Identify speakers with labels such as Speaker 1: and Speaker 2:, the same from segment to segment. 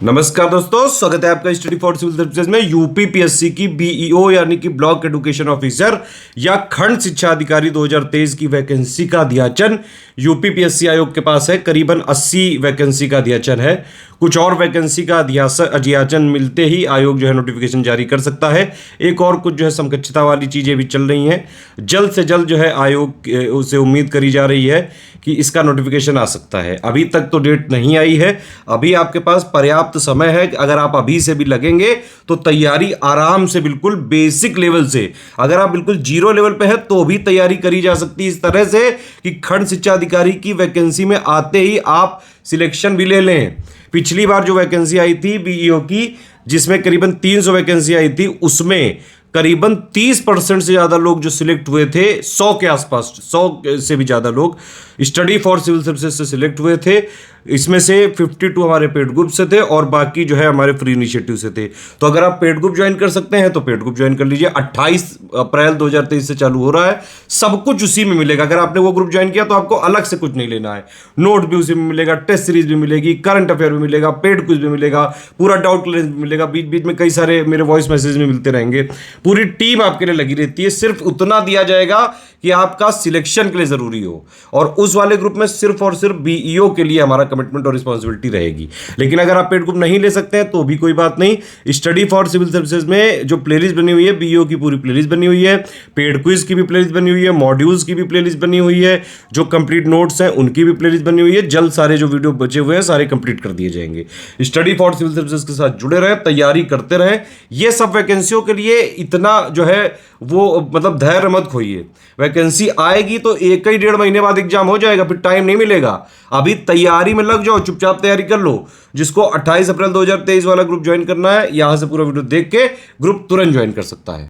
Speaker 1: नमस्कार दोस्तों, स्वागत है आपका स्टडी फॉर सिविल सर्विसेज में। यूपीपीएससी की बीईओ यानी कि ब्लॉक एजुकेशन ऑफिसर या खंड शिक्षा अधिकारी 2023 की वैकेंसी का अध्याचन यूपीपीएससी आयोग के पास है। करीबन 80 वैकेंसी का अध्याचन है। कुछ और वैकेंसी का अध्याचन मिलते ही आयोग जो है नोटिफिकेशन जारी कर सकता है। एक और कुछ जो है समकक्षता वाली चीजें भी चल रही हैं। जल्द से जल्द जो है आयोग से उम्मीद करी जा रही है कि इसका नोटिफिकेशन आ सकता है। अभी तक तो डेट नहीं आई है। अभी आपके पास पर्याप्त समय है। अगर आप अभी से भी लगेंगे तो तैयारी आराम से, बिल्कुल बेसिक लेवल से, अगर आप बिल्कुल जीरो लेवल पे है तो भी तैयारी करी जा सकती है, इस तरह से कि खंड शिक्षा अधिकारी की वैकेंसी में आते ही आप सिलेक्शन भी ले लें। पिछली बार जो वैकेंसी आई थी बीईओ की, जिसमें करीबन 300 वैकेंसी आई थी, उसमें करीबन 30% से ज्यादा लोग जो सिलेक्ट हुए थे, 100 के आसपास, 100 से भी ज्यादा लोग स्टडी फॉर सिविल सर्विसेज से सिलेक्ट हुए थे। इसमें से 52 हमारे पेड ग्रुप से थे और बाकी जो है हमारे फ्री इनिशिएटिव से थे। तो अगर आप पेड ग्रुप ज्वाइन कर सकते हैं तो पेड ग्रुप ज्वाइन कर लीजिए। 28 अप्रैल 2023 से चालू हो रहा है। सब कुछ उसी में मिलेगा। अगर आपने वो ग्रुप ज्वाइन किया तो आपको अलग से कुछ नहीं लेना है। नोट भी उसी में मिलेगा, टेस्ट सीरीज भी मिलेगी, करंट अफेयर भी मिलेगा, पेड क्विज भी मिलेगा, पूरा डाउट क्लियरेंस भी मिलेगा। बीच बीच में कई सारे मेरे वॉइस मैसेज भी मिलते रहेंगे। पूरी टीम आपके लिए लगी रहती है। सिर्फ उतना दिया जाएगा कि आपका सिलेक्शन के लिए जरूरी हो, और उस वाले ग्रुप में सिर्फ और सिर्फ बीईओ के लिए हमारा कमिटमेंट और रिस्पॉन्सिबिलिटी रहेगी। लेकिन अगर आप पेड ग्रुप नहीं ले सकते हैं तो भी कोई बात नहीं। स्टडी फॉर सिविल सर्विसेज में जो प्लेलिस्ट बनी हुई है, बीईओ की पूरी प्लेलिस्ट बनी हुई है, पेड क्विज की भी प्लेलिस्ट बनी हुई है, मॉड्यूल्स की भी प्लेलिस्ट बनी हुई है, जो कंप्लीट नोट्स हैं उनकी भी प्लेलिस्ट बनी हुई है। जल्द सारे जो वीडियो बचे हुए हैं सारे कंप्लीट कर दिए जाएंगे। स्टडी फॉर सिविल सर्विसेज के साथ जुड़े रहें, तैयारी करते रहें। ये सब वैकेंसियों के लिए इतना जो है वो मतलब धैर्य मत खोइए। वैकेंसी आएगी तो एक ही 1.5 महीने बाद एग्जाम हो जाएगा, फिर टाइम नहीं मिलेगा। अभी तैयारी में लग जाओ, चुपचाप तैयारी कर लो। जिसको 28 अप्रैल 2023 वाला ग्रुप ज्वाइन करना है, यहां से पूरा वीडियो देख के ग्रुप तुरंत ज्वाइन कर सकता है।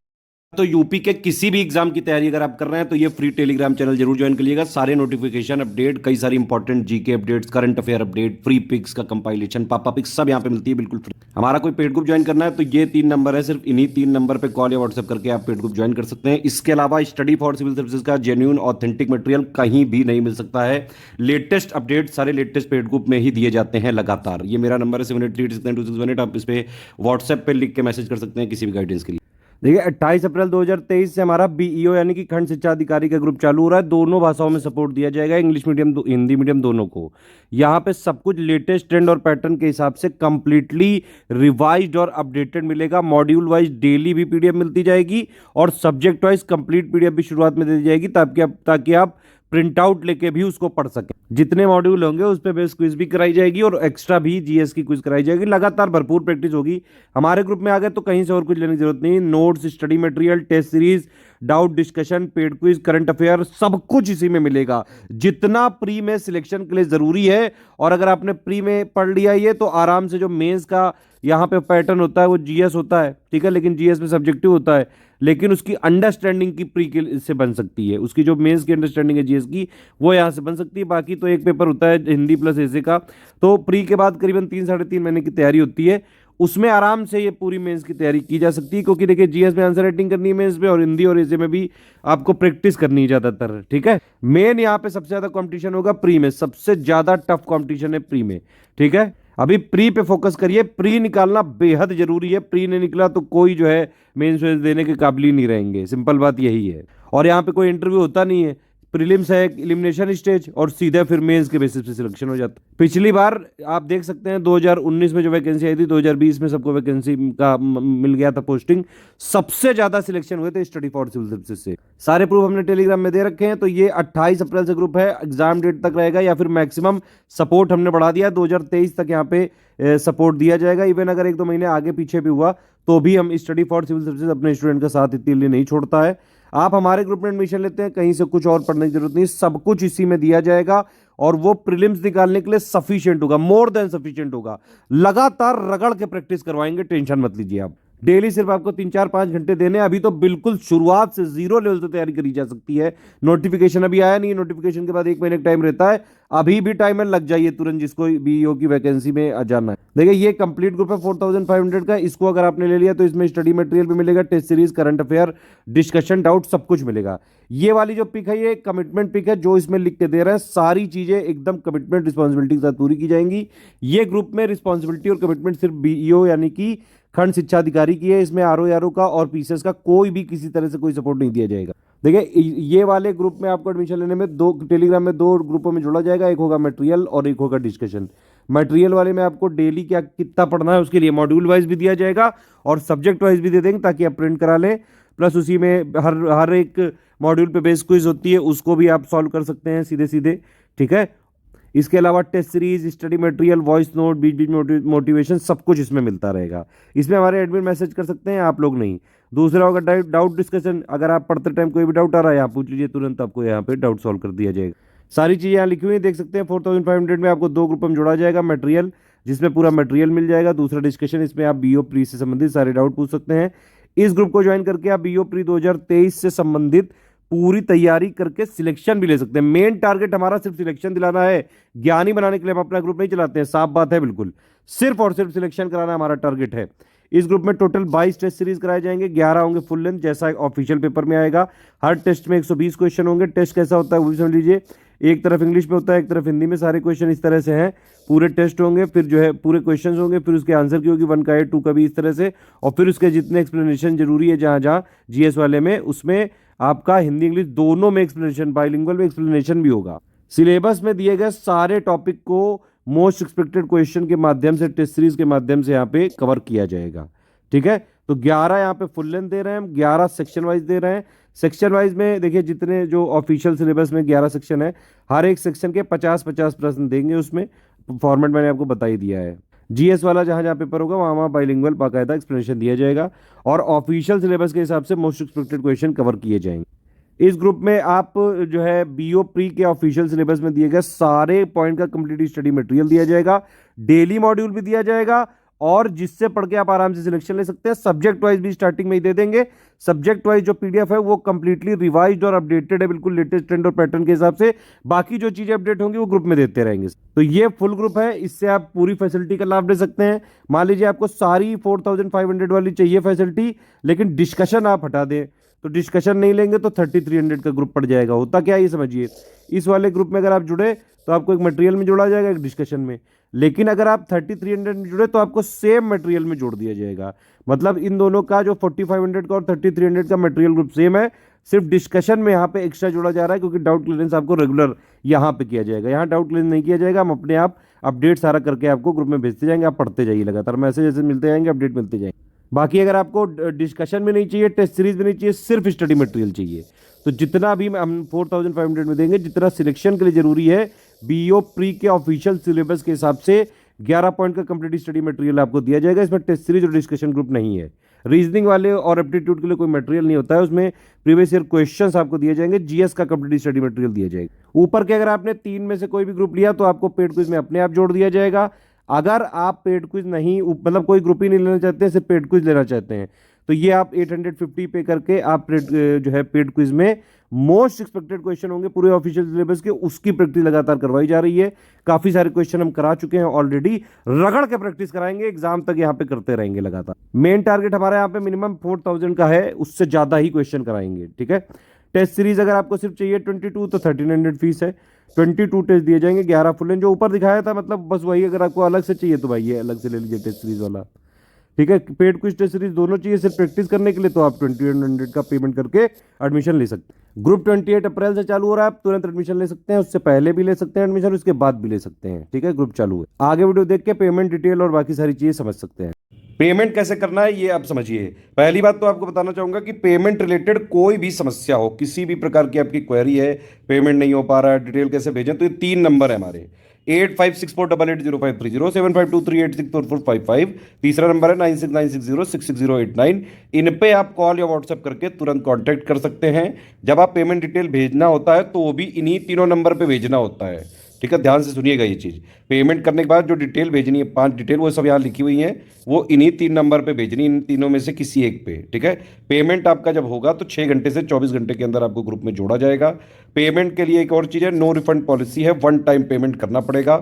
Speaker 1: तो यूपी के किसी भी एग्जाम की तैयारी अगर आप कर रहे हैं तो ये फ्री टेलीग्राम चैनल जरूर ज्वाइन करिएगा। सारे नोटिफिकेशन, अपडेट, कई सारी important GK updates, current affair update, free पिक्स का कंपाइलेशन, पापा पिक्स सब यहाँ पे मिलती है बिल्कुल फ्री। हमारा कोई पेड ग्रुप ज्वाइन करना है तो ये 3 नंबर है, सिर्फ इन्हीं 3 नंबर पे कॉल या व्हाट्सएप करके आप पेड ग्रुप ज्वाइन कर सकते हैं। इसके अलावा स्टडी फॉर सिविल सर्विसेज का जेन्युइन ऑथेंटिक मटेरियल कहीं भी नहीं मिल सकता है। लेटेस्ट अपडेट सारे लेटेस्ट पेड ग्रुप में ही दिए जाते हैं लगातार। ये मेरा नंबर है 7836926618। आप इस पे व्हाट्सएप पे लिख के मैसेज कर सकते हैं किसी भी गाइडेंस के लिए। देखिए 28 अप्रैल 2023 से हमारा बीईओ यानी कि खंड शिक्षा अधिकारी का ग्रुप चालू हो रहा है। दोनों भाषाओं में सपोर्ट दिया जाएगा, इंग्लिश मीडियम हिंदी मीडियम दोनों को। यहाँ पे सब कुछ लेटेस्ट ट्रेंड और पैटर्न के हिसाब से कंप्लीटली रिवाइज्ड और अपडेटेड मिलेगा। मॉड्यूल वाइज डेली भी पीडीएफ मिलती जाएगी और सब्जेक्ट वाइज कंप्लीट पीडीएफ भी शुरुआत में दे दी जाएगी, ताकि आप प्रिंट आउट लेके भी उसको पढ़ सकें। जितने मॉड्यूल होंगे उस पे बेस क्विज भी कराई जाएगी और एक्स्ट्रा भी जीएस की क्विज कराई जाएगी। लगातार भरपूर प्रैक्टिस होगी। हमारे ग्रुप में आ गए तो कहीं से और कुछ लेने की जरूरत नहीं। Notes, study material, test series, doubt discussion, paid quiz, current affair, सब कुछ इसी में मिलेगा। जितना प्री में सिलेक्शन के लिए जरूरी है, और अगर आपने प्री में पढ़ लिया ये तो आराम से जो मेंस का यहाँ पे पैटर्न होता है वो जीएस होता है, ठीक है, लेकिन जीएस में सब्जेक्टिव होता है, लेकिन उसकी अंडरस्टैंडिंग की प्री के से बन सकती है। उसकी जो मेंस की अंडरस्टैंडिंग है जीएस की, वो यहाँ से बन सकती है। बाकी तो एक पेपर होता है हिंदी प्लस ऐसे का। तो प्री के बाद करीबन 3-3.5 महीने की तैयारी होती है। उसमें आराम से ये पूरी मेंस की तैयारी की जा सकती है, क्योंकि देखिए जीएस में आंसर राइटिंग करनी है मेंस में, और हिंदी और ऐसे में भी आपको प्रैक्टिस करनी है ज्यादातर, ठीक है। मेन यहाँ पे सबसे ज्यादा कंपटीशन होगा प्री में। सबसे ज्यादा टफ कंपटीशन है प्री में, ठीक है। अभी प्री पे फोकस करिए। प्री निकालना बेहद जरूरी है। प्री नहीं निकला तो कोई जो है मेंस देने के काबिल ही नहीं रहेंगे। सिंपल बात यही है। और यहाँ पे कोई इंटरव्यू होता नहीं है। प्रीलिम्स है, एलिमिनेशन स्टेज, और सीधे फिर मेंस के बेसिस पे सिलेक्शन हो जाता है। पिछली बार आप देख सकते हैं 2019 में जो वैकेंसी आई थी, 2020 में सबको वैकेंसी का मिल गया था पोस्टिंग। सबसे ज्यादा सिलेक्शन हुए थे स्टडी फॉर सिविल सर्विसेज से। सारे प्रूफ हमने टेलीग्राम में दे रखे हैं। तो ये 28 अप्रैल से ग्रुप है, एग्जाम डेट तक रहेगा, या फिर मैक्सिमम सपोर्ट हमने बढ़ा दिया 2023 तक यहाँ पे सपोर्ट दिया जाएगा। इवन अगर 1-2 महीने आगे पीछे भी हुआ तो भी हम स्टडी फॉर सिविल सर्विसेज अपने स्टूडेंट का साथ इतने लिए नहीं छोड़ता है। आप हमारे ग्रुप में एडमिशन लेते हैं, कहीं से कुछ और पढ़ने की जरूरत नहीं, सब कुछ इसी में दिया जाएगा, और वो प्रीलिम्स निकालने के लिए सफिशिएंट होगा, मोर देन सफिशिएंट होगा। लगातार रगड़ के प्रैक्टिस करवाएंगे, टेंशन मत लीजिए आप। डेली सिर्फ आपको 3-4-5 घंटे देने हैं। अभी तो बिल्कुल शुरुआत से जीरो लेवल से तैयारी करी जा सकती है। नोटिफिकेशन अभी आया नहीं, नोटिफिकेशन के बाद 1 महीने का टाइम रहता है। अभी भी टाइम है, लग जाइए तुरंत जिसको बीईओ की वैकेंसी में आ जाना है। देखिए ये कंप्लीट ग्रुप है 4500 का। इसको अगर आपने ले लिया तो इसमें स्टडी मटेरियल भी मिलेगा, test series, current affair, discussion, doubt सब कुछ मिलेगा। ये वाली जो पिक है ये कमिटमेंट पिक है, जो इसमें लिख के दे रहे हैं सारी चीजें एकदम कमिटमेंट रिस्पॉन्सिबिलिटी के साथ पूरी की जाएंगी। ये ग्रुप में रिस्पॉन्सिबिलिटी और कमिटमेंट सिर्फ बीईओ यानी कि खंड शिक्षा अधिकारी की है। इसमें आरओ का और पीसीएस का कोई भी किसी तरह से कोई सपोर्ट नहीं दिया जाएगा। देखिए ये वाले ग्रुप में आपको एडमिशन लेने में दो टेलीग्राम में 2 ग्रुपों में जोड़ा जाएगा, एक होगा मटेरियल और एक होगा डिस्कशन। मटेरियल वाले में आपको डेली क्या कितना पढ़ना है उसके लिए मॉड्यूल वाइज भी दिया जाएगा और सब्जेक्ट वाइज भी दे देंगे ताकि आप प्रिंट करा लें। प्लस उसी में हर एक मॉड्यूल पे बेस क्विज होती है, उसको भी आप सॉल्व कर सकते हैं सीधे सीधे। ठीक है, इसके अलावा test series, study material, voice note, बीच बीच में मोटिवेशन सब कुछ इसमें मिलता रहेगा। इसमें हमारे एडमिन मैसेज कर सकते हैं, आप लोग नहीं। दूसरा होगा डाउट डिस्कशन। अगर आप पढ़ते टाइम कोई भी डाउट आ रहा है यहाँ पूछ लीजिए, तुरंत आपको यहाँ पे डाउट सॉल्व कर दिया जाएगा। सारी चीज़ें यहाँ लिखी हुई देख सकते हैं। 4500 में आपको 2 ग्रुप में जोड़ा जाएगा। मटेरियल जिसमें पूरा मटेरियल मिल जाएगा, दूसरा डिस्कशन, इसमें आप बीओ प्री से संबंधित सारे डाउट पूछ सकते हैं। इस ग्रुप को ज्वाइन करके आप बीओ प्री 2023 से संबंधित पूरी तैयारी करके सिलेक्शन भी ले सकते हैं। मेन टारगेट हमारा सिर्फ सिलेक्शन दिलाना है, ज्ञानी बनाने के लिए हम अपना ग्रुप नहीं चलाते हैं, साफ बात है बिल्कुल। सिर्फ और सिर्फ सिलेक्शन कराना हमारा टारगेट है। इस ग्रुप में टोटल 22 टेस्ट सीरीज कराए जाएंगे, 11 होंगे फुल लेंथ जैसा ऑफिशियल पेपर में आएगा। हर टेस्ट में 120 क्वेश्चन होंगे। टेस्ट कैसा होता है वो भी समझ लीजिए, एक तरफ इंग्लिश में होता है, एक तरफ हिंदी में। सारे क्वेश्चन इस तरह से हैं, पूरे टेस्ट होंगे, फिर जो है पूरे क्वेश्चन होंगे, फिर उसके आंसर की होगी 1 का 2 का भी इस तरह से, और फिर उसके जितने एक्सप्लेनेशन जरूरी है जहाँ जहाँ जीएस वाले में, उसमें आपका हिंदी इंग्लिश दोनों में एक्सप्लेनेशन, बाइलिंगुअल में एक्सप्लेनेशन भी होगा। सिलेबस में दिए गए सारे टॉपिक को मोस्ट एक्सपेक्टेड क्वेश्चन के माध्यम से, टेस्ट सीरीज के माध्यम से यहाँ पे कवर किया जाएगा। ठीक है, तो 11 यहाँ पे फुल लेंथ दे रहे हैं हम, 11 सेक्शन वाइज दे रहे हैं। सेक्शन वाइज में देखिए जितने जो ऑफिशियल सिलेबस में 11 सेक्शन है, हर एक सेक्शन के 50-50 प्रश्न देंगे। उसमें फॉर्मेट मैंने आपको बता ही दिया है। जीएस वाला जहाँ जहाँ पेपर होगा वहाँ वहाँ बाइलिंगुअल बाकायदा एक्सप्लेनेशन दिया जाएगा और ऑफिशियल सिलेबस के हिसाब से मोस्ट एक्सपेक्टेड क्वेश्चन कवर किए जाएंगे। इस ग्रुप में आप जो है बीओ प्री के ऑफिशियल सिलेबस में दिए गए सारे पॉइंट का कंप्लीट स्टडी मटेरियल दिया जाएगा, डेली मॉड्यूल भी दिया जाएगा और जिससे पढ़ के आप आराम से सिलेक्शन ले सकते हैं। सब्जेक्ट वाइज भी स्टार्टिंग में ही दे देंगे। सब्जेक्ट वाइज जो पीडीएफ है वो कंप्लीटली रिवाइज्ड और अपडेटेड है, बिल्कुल लेटेस्ट ट्रेंड और पैटर्न के हिसाब से। बाकी जो चीजें अपडेट होंगी वो ग्रुप में देते रहेंगे। तो ये फुल ग्रुप है, इससे आप पूरी फैसिलिटी का लाभ ले सकते हैं। मान लीजिए आपको सारी 4500 वाली चाहिए फैसिलिटी, लेकिन डिस्कशन आप हटा दें तो डिस्कशन नहीं लेंगे तो 3300 का ग्रुप पड़ जाएगा। होता क्या है ये समझिए, इस वाले ग्रुप में अगर आप जुड़े तो आपको एक मटेरियल में जोड़ा जाएगा, एक डिस्कशन में। लेकिन अगर आप 3300 में जुड़े तो आपको सेम मटेरियल में जोड़ दिया जाएगा। मतलब इन दोनों का जो 4500 का और 3300 का मटेरियल ग्रुप सेम है, सिर्फ डिस्कशन में यहाँ पे एक्स्ट्रा जोड़ा जा रहा है क्योंकि डाउट क्लियरेंस आपको रेगुलर यहाँ पे किया जाएगा। यहाँ डाउट क्लियरेंस नहीं किया जाएगा, हम अपने आप अपडेट सारा करके आपको ग्रुप में भेजते जाएंगे। आप पढ़ते जाइए, लगातार मैसेज जैसे मिलते जाएंगे, अपडेट मिलते जाएंगे। बाकी अगर आपको डिस्कशन में नहीं चाहिए, टेस्ट सीरीज में नहीं चाहिए, सिर्फ स्टडी मटेरियल चाहिए, तो जितना भी हम 4500 में देंगे, जितना सिलेक्शन के लिए जरूरी है बीओ प्री के ऑफिशियल सिलेबस के हिसाब से 11 पॉइंट का कंप्लीट स्टडी मटेरियल आपको दिया जाएगा। इसमें टेस्ट सीरीज और डिस्कशन ग्रुप नहीं है। रीजनिंग वाले और एप्टीट्यूड के लिए कोई मटेरियल नहीं होता है, उसमें प्रीवियस ईयर क्वेश्चंस आपको दिए जाएंगे। जीएस का कंप्लीट स्टडी मटेरियल दिया जाएगा। ऊपर के अगर आपने 3 में से कोई भी ग्रुप लिया तो आपको पेड क्विज में अपने आप जोड़ दिया जाएगा। अगर आप पेड क्विज नहीं, मतलब कोई ग्रुप ही नहीं लेना चाहते हैं, सिर्फ पेड क्विज लेना चाहते हैं, तो ये आप 850 पे करके आप जो है पेड क्विज में मोस्ट एक्सपेक्टेड क्वेश्चन होंगे पूरे ऑफिशियल सिलेबस के, उसकी प्रैक्टिस लगातार करवाई जा रही है। काफी सारे क्वेश्चन हम करा चुके हैं ऑलरेडी, रगड़ के प्रैक्टिस कराएंगे, एग्जाम तक यहाँ पे करते रहेंगे लगातार। मेन टारगेट हमारे यहाँ पे मिनिमम 4000 का है, उससे ज्यादा ही क्वेश्चन कराएंगे। ठीक है, टेस्ट सीरीज अगर आपको सिर्फ चाहिए 22 तो 1300 फीस है। 22 टेस्ट दिए जाएंगे, 11 फुल लेंथ जो ऊपर दिखाया था, मतलब बस वही। अगर आपको अलग से चाहिए तो भाई ये अलग से ले लीजिए टेस्ट सीरीज वाला। ठीक है, पेड क्विज टेस्ट सीरीज दोनों चाहिए सिर्फ प्रैक्टिस करने के लिए, तो आप 2800 का पेमेंट करके एडमिशन ले सकते हैं। ग्रुप 28 अप्रैल से चालू हो रहा है, आप तुरंत एडमिशन ले सकते हैं, उससे पहले भी ले सकते हैं एडमिशन, उसके बाद भी ले सकते हैं। ठीक है, ग्रुप चालू है। आगे वीडियो देख के पेमेंट डिटेल और बाकी सारी चीजें समझ सकते हैं। पेमेंट कैसे करना है ये आप समझिए। पहली बात तो आपको बताना चाहूंगा कि पेमेंट रिलेटेड कोई भी समस्या हो, किसी भी प्रकार की आपकी क्वेरी है, पेमेंट नहीं हो पा रहा है, डिटेल कैसे भेजें, तो ये 3 नंबर है हमारे, 8564880530, 7523864455। तीसरा नंबर है 9696066089। इन पे आप कॉल या व्हाट्सएप करके तुरंत कांटेक्ट कर सकते हैं। जब आप पेमेंट डिटेल भेजना होता है तो वो भी इन्हीं तीनों नंबर पे भेजना होता है। ठीक है, ध्यान से सुनिएगा ये चीज़। पेमेंट करने के बाद जो डिटेल भेजनी है, 5 डिटेल, वो सब यहाँ लिखी हुई हैं, वो इन्हीं 3 नंबर पे भेजनी, इन तीनों में से किसी एक पे। ठीक है, पेमेंट आपका जब होगा तो 6 घंटे से 24 घंटे के अंदर आपको ग्रुप में जोड़ा जाएगा। पेमेंट के लिए एक और चीज़ है, नो रिफंड पॉलिसी है, वन टाइम पेमेंट करना पड़ेगा।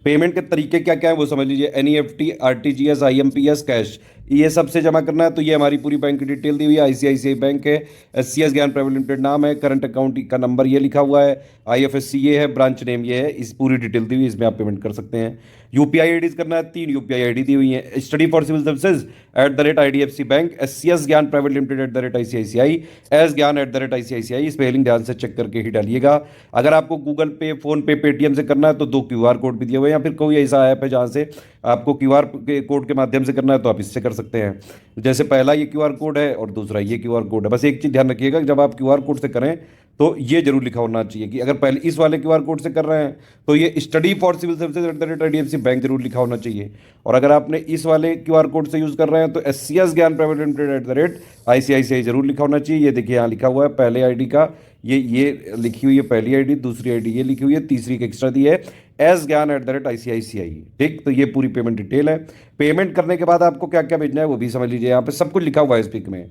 Speaker 1: पेमेंट के तरीके क्या क्या है वो समझ लीजिए, एनईएफटी, आरटीजीएस, आईएमपीएस, कैश, ये सबसे जमा करना है। तो ये हमारी पूरी बैंक की डिटेल दी हुई है, आईसीआईसीआई बैंक है, एससीएस ज्ञान प्राइवेट लिमिटेड नाम है, करंट अकाउंट का नंबर ये लिखा हुआ है, आईएफएससी ये है, ब्रांच नेम ये है, इस पूरी डिटेल दी हुई है, इसमें आप पेमेंट कर सकते हैं। यूपीआई आईडीज करना है, 3 यूपीआई आईडी दी हुई है, study for civil services @IDFC bank, SCS Gyan private limited @ICICI, S Gyan @ICICI, spelling ध्यान से चेक करके ही डालिएगा। अगर आपको गूगल पे, फोन पे, पेटीएम से करना है तो 2 QR कोड भी दिए हुए हैं, या फिर कोई ऐसा ऐप है जहाँ से आपको QR कोड के माध्यम से करना है तो आप इससे कर सकते हैं। जैसे पहला ये QR कोड है और दूसरा ये QR कोड है। बस एक चीज़ ध्यान रखिएगा, जब आप QR कोड से करें तो ये जरूर लिखा होना चाहिए कि अगर पहले इस वाले QR कोड से कर रहे हैं तो ये study for civil services @IDFC bank जरूर लिखा होना चाहिए, और अगर आपने इस वाले QR कोड से यूज़ कर रहे हैं तो SCS Gyan private limited @ICICI जरूर लिखा होना चाहिए। ये देखिए यहाँ लिखा हुआ है पहले आईडी का, ये लिखी हुई है पहली आईडी, दूसरी आईडी ये लिखी हुई है, तीसरी एक एक्स्ट्रा दी है, एस ज्ञान @ICICI। ठीक, तो ये पूरी पेमेंट डिटेल है। पेमेंट करने के बाद आपको क्या क्या भेजना है वो भी समझ लीजिए, यहाँ पे सब कुछ लिखा हुआ है इस पिक में।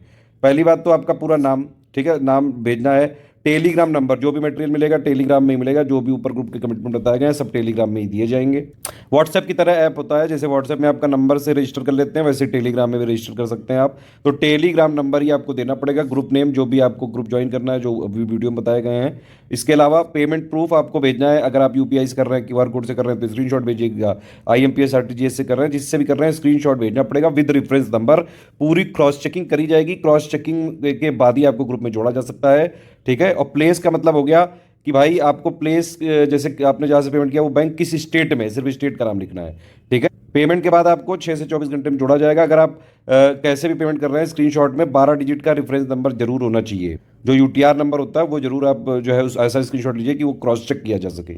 Speaker 1: पहली बात तो आपका पूरा नाम, ठीक है, नाम भेजना है। टेलीग्राम नंबर, जो भी मटेरियल मिलेगा टेलीग्राम में ही मिलेगा, जो भी ऊपर ग्रुप के कमिटमेंट बताए गए हैं सब टेलीग्राम में ही दिए जाएंगे। व्हाट्सएप की तरह ऐप होता है, जैसे व्हाट्सएप में आपका नंबर से रजिस्टर कर लेते हैं वैसे टेलीग्राम में भी रजिस्टर कर सकते हैं आप। तो टेलीग्राम नंबर ही आपको देना पड़ेगा, ग्रुप नेम जो भी आपको ग्रुप ज्वाइन करना है, जो अभी वीडियो में बताए गए हैं। इसके अलावा पेमेंट प्रूफ आपको भेजना है, अगर आप यूपीआई से कर रहे हैं, QR कोड से कर रहे हैं तो स्क्रीनशॉट भेजिएगा, आईएमपीएस आरटीजीएस से कर रहे हैं, जिससे भी कर रहे हैं स्क्रीनशॉट भेजना पड़ेगा विद रेफरेंस नंबर। पूरी क्रॉस चेकिंग करी जाएगी, क्रॉस चेकिंग के बाद ही आपको ग्रुप में जोड़ा जा सकता है। ठीक है, और प्लेस का मतलब हो गया कि भाई आपको प्लेस, जैसे कि आपने जहाँ से पेमेंट किया वो बैंक किस स्टेट में, सिर्फ स्टेट का नाम लिखना है। ठीक है, पेमेंट के बाद आपको 6 से 24 घंटे में जोड़ा जाएगा। अगर आप कैसे भी पेमेंट कर रहे हैं, स्क्रीनशॉट में 12 डिजिट का रेफरेंस नंबर जरूर होना चाहिए, जो यूटीआर नंबर होता है वो जरूर आप जो है उस ऐसा स्क्रीनशॉट लीजिए कि वो क्रॉस चेक किया जा सके।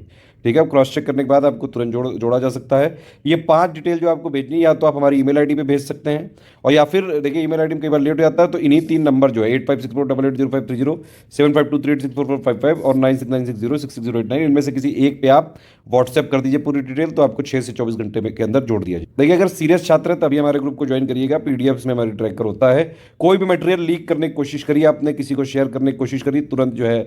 Speaker 1: ठीक है, क्रॉस चेक करने के बाद आपको तुरंत जोड़ा जा सकता है। ये 5 डिटेल जो आपको भेजनी है, या तो आप हमारी ईमेल आईडी पे भेज सकते हैं, और या फिर देखिए ईमेल आईडी में कई बार लेट हो जाता है, तो इन्हीं 3 नंबर जो है 8564880530, 7523864455 और 9696066089, इनमें से किसी एक पे आप व्हाट्सएप कर दीजिए पूरी डिटेल, तो आपको 6 से 24 घंटे के अंदर जोड़ दिया जाए। देखिए, अगर सीरियस छात्र है तभी हमारे ग्रुप को ज्वाइन करिएगा, पीडीएफ में हमारी ट्रैकर होता है। कोई भी मटेरियल लीक करने की कोशिश करिए, आपने किसी को शेयर करने की कोशिश करी, तुरंत जो है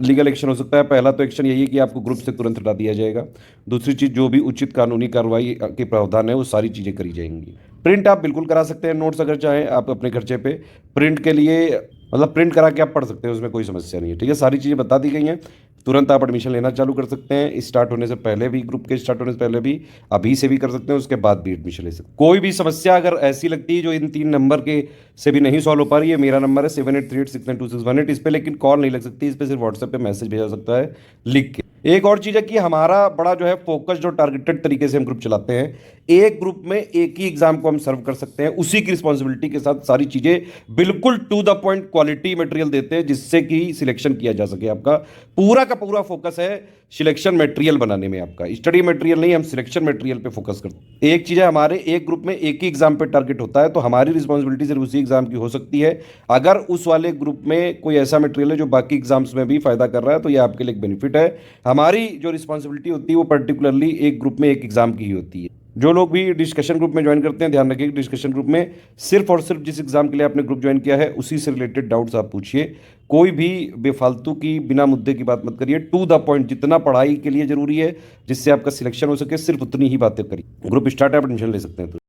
Speaker 1: लीगल एक्शन हो सकता है। पहला तो एक्शन यही है कि आपको ग्रुप से तुरंत हटा दिया जाएगा। दूसरी चीज़, जो भी उचित कानूनी कार्रवाई के प्रावधान है वो सारी चीज़ें करी जाएंगी। प्रिंट आप बिल्कुल करा सकते हैं, नोट्स अगर चाहें आप अपने खर्चे पे। प्रिंट के लिए मतलब प्रिंट करा के आप पढ़ सकते हैं, उसमें कोई समस्या नहीं है। ठीक है, सारी चीज़ें बता दी गई हैं, तुरंत आप एडमिशन लेना चालू कर सकते हैं। स्टार्ट होने से पहले भी, ग्रुप के स्टार्ट होने से पहले भी, अभी से भी कर सकते हैं, उसके बाद भी एडमिशन ले सकते हैं। कोई भी समस्या अगर ऐसी लगती है जो इन 3 नंबर के से भी नहीं सॉल्व हो पा रही है, मेरा नंबर है 7838692618, इस पर लेकिन कॉल नहीं लग सकती, इस पर सिर्फ व्हाट्सएप पे मैसेज भेजा सकता है लिख के। एक और चीज़ है कि हमारा बड़ा जो है फोकस्ड और टारगेटेड तरीके से हम ग्रुप चलाते हैं। एक ग्रुप में एक ही एग्जाम को हम सर्व कर सकते हैं, उसी की रिस्पॉन्सिबिलिटी के साथ सारी चीज़ें बिल्कुल to the point quality material देते हैं, जिससे कि सिलेक्शन किया जा सके। आपका पूरा का पूरा फोकस है सिलेक्शन मटेरियल बनाने में, आपका स्टडी मटेरियल नहीं, हम सिलेक्शन मटेरियल पे फोकस करते हैं। एक चीज़ है, हमारे एक ग्रुप में एक ही एग्जाम पे टारगेट होता है, तो हमारी रिस्पॉन्सिबिलिटी सिर्फ उसी एग्जाम की हो सकती है। अगर उस वाले ग्रुप में कोई ऐसा मटेरियल है जो बाकी एग्जाम्स में भी फायदा कर रहा है तो ये आपके लिए एक बेनिफिट है। हमारी जो रिस्पॉन्सिबिलिटी होती है वो पर्टिकुलरली एक ग्रुप में एक एग्जाम की ही होती है। जो लोग भी डिस्कशन ग्रुप में ज्वाइन करते हैं, ध्यान रखिए कि डिस्कशन ग्रुप में सिर्फ और सिर्फ जिस एग्जाम के लिए आपने ग्रुप ज्वाइन किया है उसी से रिलेटेड डाउट्स आप पूछिए। कोई भी बेफालतू की बिना मुद्दे की बात मत करिए, टू द पॉइंट, जितना पढ़ाई के लिए जरूरी है जिससे आपका सिलेक्शन हो सके सिर्फ उतनी ही बातें करिए। ग्रुप स्टार्ट है, आप एडमिशन ले सकते हैं।